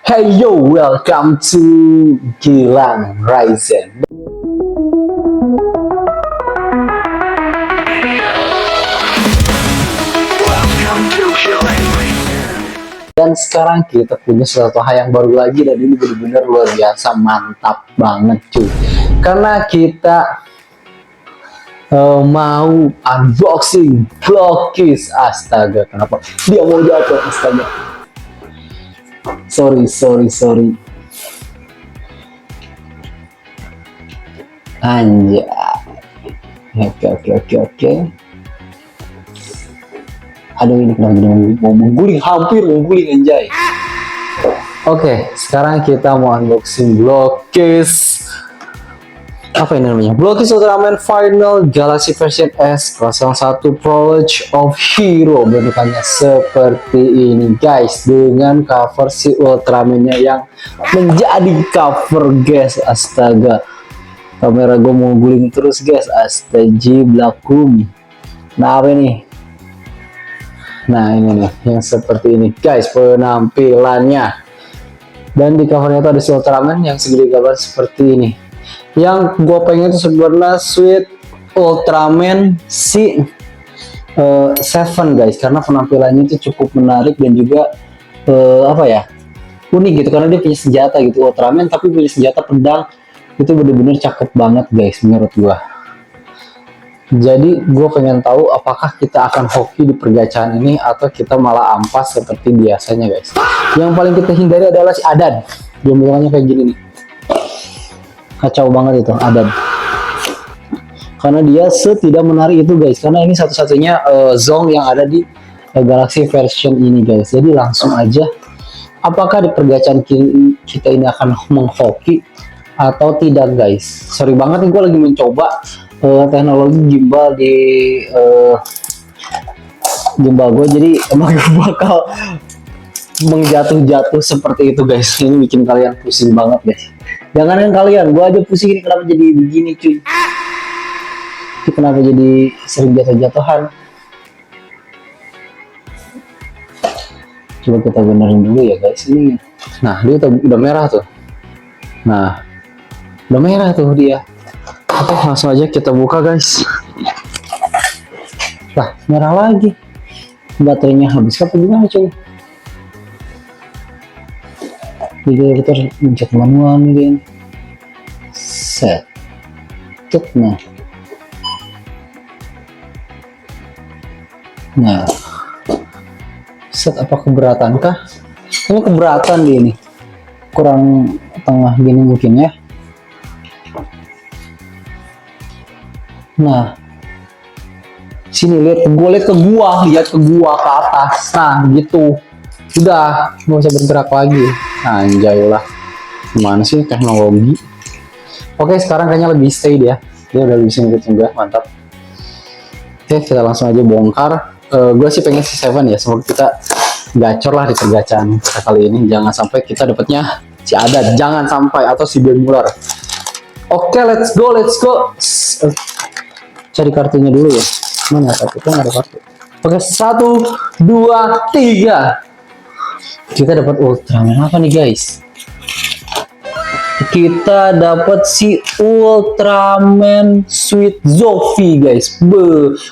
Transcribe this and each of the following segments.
Hey yo, welcome to Gilang Ryzen. Dan sekarang kita punya sesuatu hal yang baru lagi dan ini benar-benar luar biasa mantap banget cuy. Karena kita mau unboxing Blockis. Astaga, kenapa dia mau jatuh? Astaga. Sorry. Anjay. Oke. Aduh, ini kenapa jadi mau mengguling, hampir mengguling anjay. Oke, sekarang kita mau unboxing Blockis. Apa ini namanya? Blockis Ultraman Final Galaxy version S01 Prologue of Hero. Bentukannya seperti ini guys, dengan cover si Ultraman-nya yang menjadi cover guys. Astaga, kamera gue mau guling terus guys. Astaga blakum. Nah apa ini? Nah ini nih yang seperti ini guys penampilannya. Dan di covernya itu ada si Ultraman yang segede gambar seperti ini. Yang gue pengen itu sebenarnya Sweet Ultraman si Seven guys, karena penampilannya itu cukup menarik dan juga apa ya, unik gitu, karena dia punya senjata gitu Ultraman tapi punya senjata pedang. Itu bener-bener cakep banget guys menurut gue. Jadi gue pengen tahu apakah kita akan hoki di pergacaan ini atau kita malah ampas seperti biasanya guys. Yang paling kita hindari adalah si Adan. Dia bentukannya kayak gini nih, kacau banget itu Adan, karena dia tidak menarik itu guys, karena ini satu-satunya Zong yang ada di Galaxy version ini guys. Jadi langsung aja, apakah di pergacaan kita ini akan menghoki atau tidak guys. Sorry banget nih, gue lagi mencoba teknologi gimbal di gimbal gue, jadi emang gue bakal mengjatuh-jatuh seperti itu guys. Ini bikin kalian pusing banget guys. Jangan yang kalian, gue aja pusing ini kenapa jadi begini cuy. Ini kenapa jadi sering jatuh-jatuhan. Coba kita benerin dulu ya guys ini. Nah dia udah merah tuh. Nah udah merah tuh dia. Oke, langsung aja kita buka guys. Lah merah lagi. Baterainya habis apa gimana cuy? Jadi kita harus mencet manual nih. Set. Nah. Nah. Set, apa keberatan kah? Ini keberatan dia ini. Kurang tengah gini mungkin ya. Nah. Sini lihat ke gua, lihat ke gua ke atas. Nah, gitu. Udah, nggak usah bergerak lagi. Anjay lah, gimana sih teknologi. Oke, sekarang kayaknya lebih stay dia udah lebih singkat juga, mantap. Oke, kita langsung aja bongkar. Gue sih pengen si Seven ya, semoga kita gacor lah di pergacaan kita kali ini. Jangan sampai kita dapetnya si Adan, jangan sampai, atau si Bemular. Oke, let's go. Cari kartunya dulu ya. Mana kartu? Kan ada kartu. Oke, 1, 2, 3. Kita dapat Ultraman apa nih guys? Kita dapat si Ultraman Sweet Zofi guys.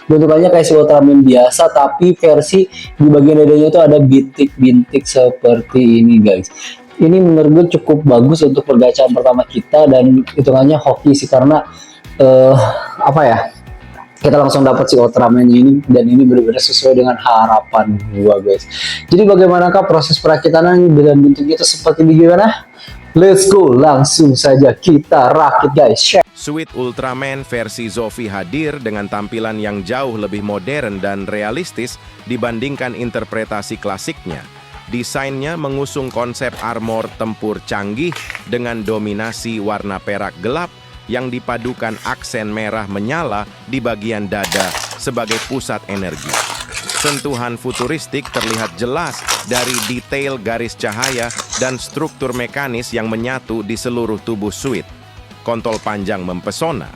Bentukannya kayak si Ultraman biasa, tapi versi di bagian dadanya itu ada bintik-bintik seperti ini guys. Ini menurut gue cukup bagus untuk pergacaan pertama kita, dan hitungannya hoki sih, karena apa ya, kita langsung dapat si Ultraman ini, dan ini benar-benar sesuai dengan harapan gua guys. Jadi bagaimanakah proses perakitan dengan bentuk itu seperti gimana? Let's go, langsung saja kita rakit guys. Sweet Ultraman versi Zofi hadir dengan tampilan yang jauh lebih modern dan realistis dibandingkan interpretasi klasiknya. Desainnya mengusung konsep armor tempur canggih dengan dominasi warna perak gelap yang dipadukan aksen merah menyala di bagian dada sebagai pusat energi. Sentuhan futuristik terlihat jelas dari detail garis cahaya dan struktur mekanis yang menyatu di seluruh tubuh Sweet. Kontol panjang mempesona.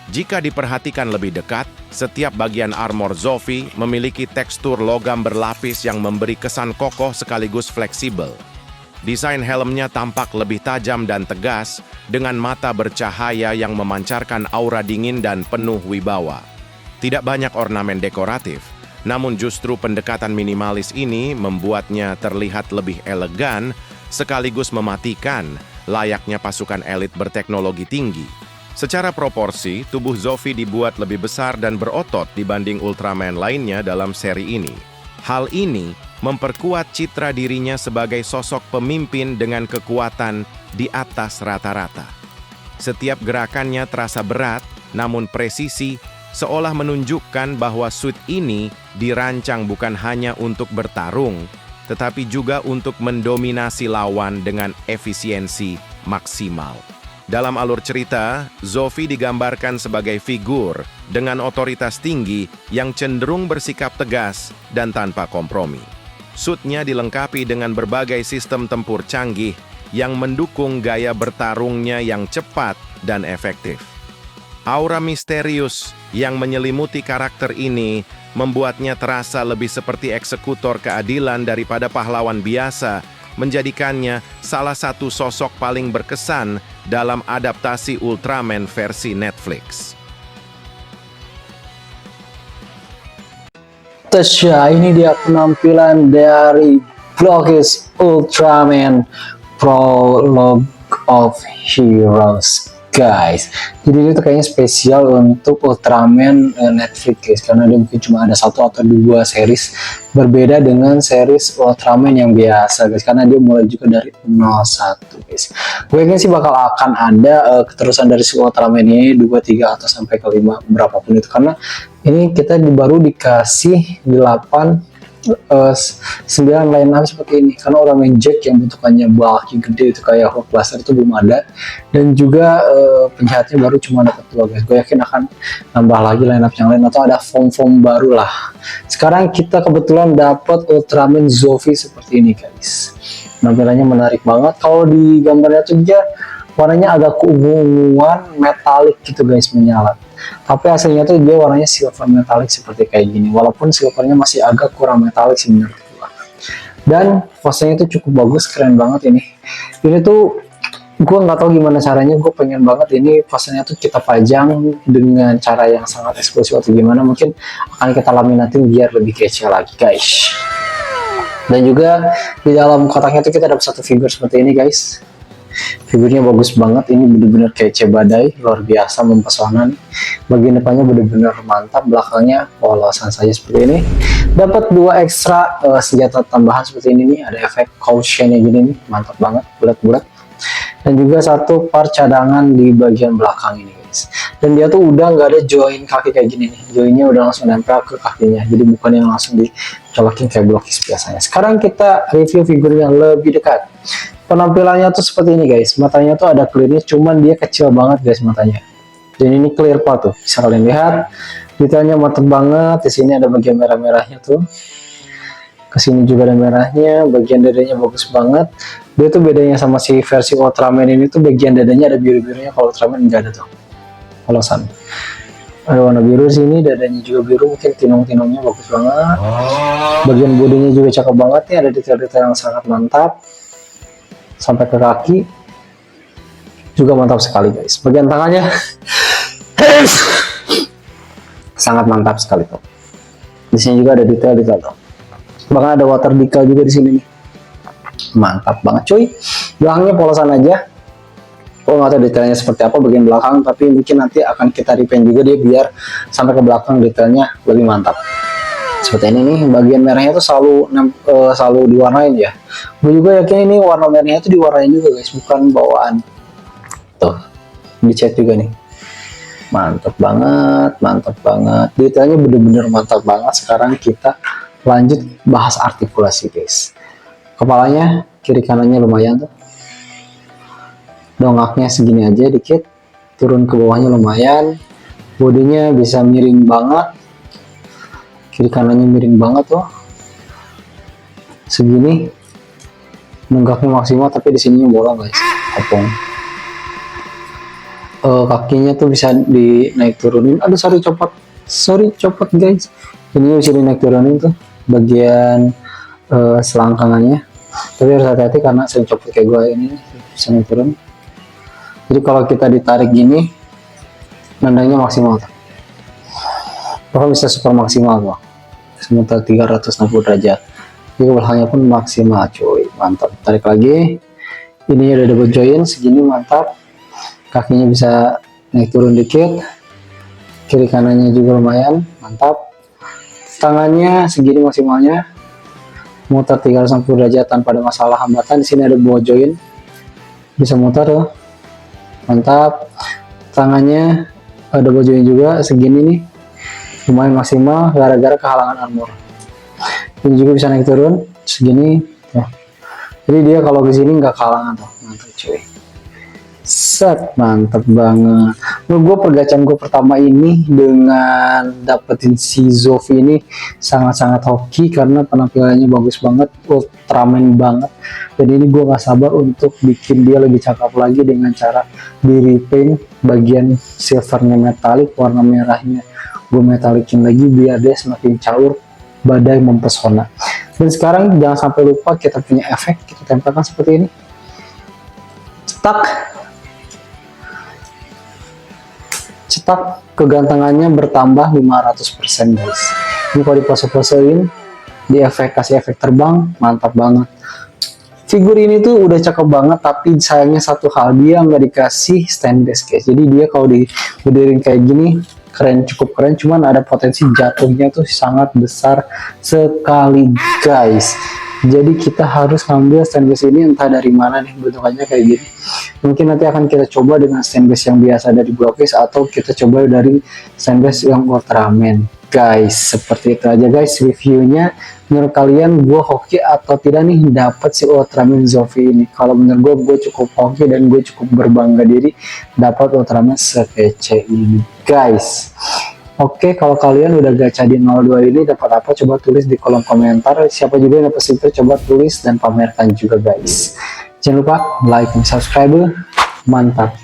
Jika diperhatikan lebih dekat, setiap bagian armor Zofi memiliki tekstur logam berlapis yang memberi kesan kokoh sekaligus fleksibel. Desain helmnya tampak lebih tajam dan tegas, dengan mata bercahaya yang memancarkan aura dingin dan penuh wibawa. Tidak banyak ornamen dekoratif, namun justru pendekatan minimalis ini membuatnya terlihat lebih elegan, sekaligus mematikan, layaknya pasukan elit berteknologi tinggi. Secara proporsi, tubuh Zofi dibuat lebih besar dan berotot dibanding Ultraman lainnya dalam seri ini. Hal ini memperkuat citra dirinya sebagai sosok pemimpin dengan kekuatan di atas rata-rata. Setiap gerakannya terasa berat, namun presisi, seolah menunjukkan bahwa suit ini dirancang bukan hanya untuk bertarung, tetapi juga untuk mendominasi lawan dengan efisiensi maksimal. Dalam alur cerita, Zofi digambarkan sebagai figur dengan otoritas tinggi yang cenderung bersikap tegas dan tanpa kompromi. Suitnya dilengkapi dengan berbagai sistem tempur canggih yang mendukung gaya bertarungnya yang cepat dan efektif. Aura misterius yang menyelimuti karakter ini membuatnya terasa lebih seperti eksekutor keadilan daripada pahlawan biasa, menjadikannya salah satu sosok paling berkesan dalam adaptasi Ultraman versi Netflix. Tasya, ini dia penampilan dari Blockis Ultraman Prologue of Heroes, guys. Jadi itu kayaknya spesial untuk Ultraman Netflix, guys, karena dia mungkin cuma ada 1 atau 2 series, berbeda dengan series Ultraman yang biasa, guys, karena dia mulai juga dari 01, guys. Gue yakin sih bakal akan ada keterusan dari si Ultraman ini 2, 3 atau sampai ke 5, berapapun itu, karena ini kita baru dikasih 8 9 line up seperti ini, karena Ultraman Jack yang bentukannya bulky gede itu kayak Hulkbuster itu belum ada, dan juga penjahatnya baru cuma dapat 2, guys. Gue yakin akan nambah lagi line up yang lain atau ada form baru lah. Sekarang kita kebetulan dapat Ultraman Zofi seperti ini, guys. Tampilannya menarik banget. Kalau di gambarnya tuh dia warnanya agak keunguan metalik gitu, guys, menyala. Tapi aslinya tuh dia warnanya silver metalik seperti kayak gini, walaupun silvernya masih agak kurang metalik sih menurut gua. Dan posenya tuh cukup bagus, keren banget ini. Ini tuh gua nggak tahu gimana caranya, gue pengen banget ini posenya tuh kita pajang dengan cara yang sangat eksklusif atau gimana, mungkin akan kita laminatin biar lebih kece lagi, guys. Dan juga di dalam kotaknya tuh kita dapat 1 figur seperti ini, guys. Figurnya bagus banget, ini bener-bener kece badai, luar biasa, mempesona nih. Bagian depannya bener-bener mantap, belakangnya polosan saja seperti ini. Dapat 2 ekstra senjata tambahan seperti ini nih, ada efek cautionnya gini nih, mantap banget, bulat-bulat. Dan juga 1 part cadangan di bagian belakang ini, guys. Dan dia tuh udah nggak ada join kaki kayak gini nih, joinnya udah langsung nempel ke kakinya, jadi bukan yang langsung dicolokin kayak Blockis biasanya. Sekarang kita review figurnya lebih dekat. Penampilannya tuh seperti ini, guys. Matanya tuh ada clearnya, cuman dia kecil banget, guys, matanya. Dan ini clear part tuh, bisa kalian lihat. Detailnya mantep banget. Di sini ada bagian merah-merahnya tuh. Kesini juga ada merahnya. Bagian dadanya bagus banget. Dia tuh bedanya sama si versi Ultraman ini tuh bagian dadanya ada biru-birunya. Kalau Ultraman nggak ada tuh, polosan. Ada warna biru sini, dadanya juga biru, mungkin tinong-tinongnya bagus banget. Bagian bodinya juga cakep banget nih, ada detail-detail yang sangat mantap. Sampai ke kaki juga mantap sekali, guys. Bagian tangannya sangat mantap sekali tuh. Di sini juga ada detail-detail tuh. Bahkan ada water decal juga di sini nih. Mantap banget, cuy. Belakangnya polosan aja. Oh, nggak tahu detailnya seperti apa bagian belakang, tapi mungkin nanti akan kita repaint juga dia biar sampai ke belakang detailnya lebih mantap. Seperti ini nih, bagian merahnya tuh selalu diwarnain ya. Gue juga yakin ini warna merahnya tuh diwarnain juga, guys, bukan bawaan. Tuh, dicat juga nih. Mantap banget, mantap banget. Detailnya bener-bener mantap banget. Sekarang kita lanjut bahas artikulasi, guys. Kepalanya kiri kanannya lumayan tuh. Dongaknya segini aja dikit. Turun ke bawahnya lumayan. Bodinya bisa miring banget. Kiri kanannya miring banget tuh, segini, nenggaknya maksimal, tapi di sininya bolong, guys, kopong. Kakinya tuh bisa dinaik turunin. Aduh, sorry copot, guys. Ini bisa dinaik turunin tuh, bagian selangkangannya. Tapi harus hati-hati karena sering copot kayak gue ini sering turun. Jadi kalau kita ditarik gini, nandanya maksimal tuh. Bahkan bisa super maksimal tuh. Sementara 360 derajat. Jadi belakangnya pun maksimal cuy, mantap. Tarik lagi, ininya udah double join segini, mantap. Kakinya bisa naik turun dikit, kiri kanannya juga lumayan, mantap. Tangannya segini maksimalnya, muter 360 derajat tanpa ada masalah hambatan. Di sini ada bawah join, bisa muter tuh, mantap. Tangannya ada double join juga segini nih, lumayan maksimal gara-gara kehalangan armor. Ini juga bisa naik turun segini tuh. Jadi dia kalau ke sini nggak kehalangan tuh, mantap cuy. Set, mantap banget. Menurut gue pergacaan gue pertama ini dengan dapetin si Zofi ini sangat-sangat hoki karena penampilannya bagus banget, Ultraman banget. Dan ini gue gak sabar untuk bikin dia lebih cakep lagi dengan cara di repaint bagian silvernya metalik, warna merahnya gue metalikin lagi biar dia semakin caur, badai mempesona. Dan sekarang jangan sampai lupa kita punya efek, kita tempelkan seperti ini. Cetak, kegantengannya bertambah 500% guys. Ini kalau dipose-posein, di efek, kasih efek terbang, mantap banget. Figur ini tuh udah cakep banget, tapi sayangnya satu hal, dia nggak dikasih stainless guys. Jadi dia kalau diberdiriin kayak gini, keren, cukup keren, cuman ada potensi jatuhnya tuh sangat besar sekali guys. Jadi kita harus ngambil stainless ini entah dari mana nih, bentukannya kayak gini. Mungkin nanti akan kita coba dengan stainless yang biasa dari Blockcase atau kita coba dari stainless yang Ultraman guys. Seperti itu aja guys reviewnya. Menurut kalian gue hoki atau tidak nih dapat si Ultraman Zofi ini? Kalau menurut gue cukup hoki dan gue cukup berbangga diri dapat Ultraman sekece ini guys. Oke, kalau kalian udah gacha di 02 ini dapat apa? Coba tulis di kolom komentar. Siapa juga yang dapat stiker, coba tulis dan pamerkan juga guys. Jangan lupa like dan subscribe. Mantap.